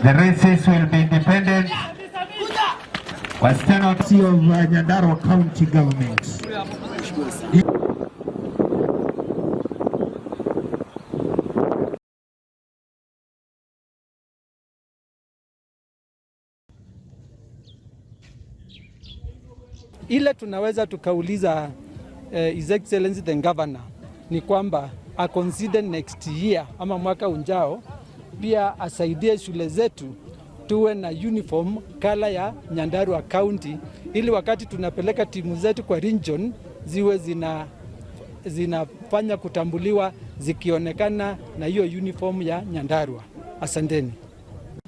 The races will be independent. Wasichana of Nyandarua County Government. Ile tunaweza tukauliza His Excellency the Governor ni kwamba a consider next year ama mwaka ujao pia asaidie shule zetu tuwe na uniform kala ya Nyandarua County, ili wakati tunapeleka timu zetu kwa region ziwe zinafanya kutambuliwa zikionekana na hiyo uniform ya Nyandarua. Asanteni.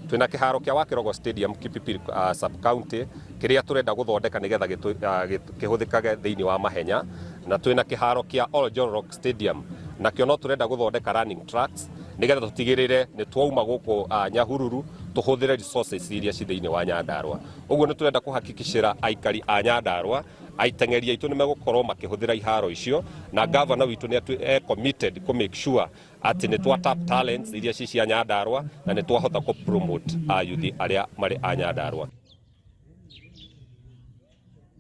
Twina kĩharo kĩa Wakirogo Stadium Kipipi sub county kiria turenda guthondeka nigetha kĩhũthĩkage thĩinĩ wa Mahenya, na twina kĩharo kĩa Ol-Kalou Stadium na kĩo no turenda guthondeka running tracks nigetha tutigirire ni twauma gũkũ Nyahururu tuhũthĩre resources iria ci thĩinĩ wa Nyandarua. Ũguo nĩ turenda kuhakikishira aikari a Nyandarua aiteng'eri aitũ nĩ megũkorwo makĩhũthĩra iharo icio, na governor witũ nĩ committed to make sure atĩ nĩ twa tap talents iria ci cia Nyandarua na nĩ twahota ku promote youth arĩa marĩ a Nyandarua.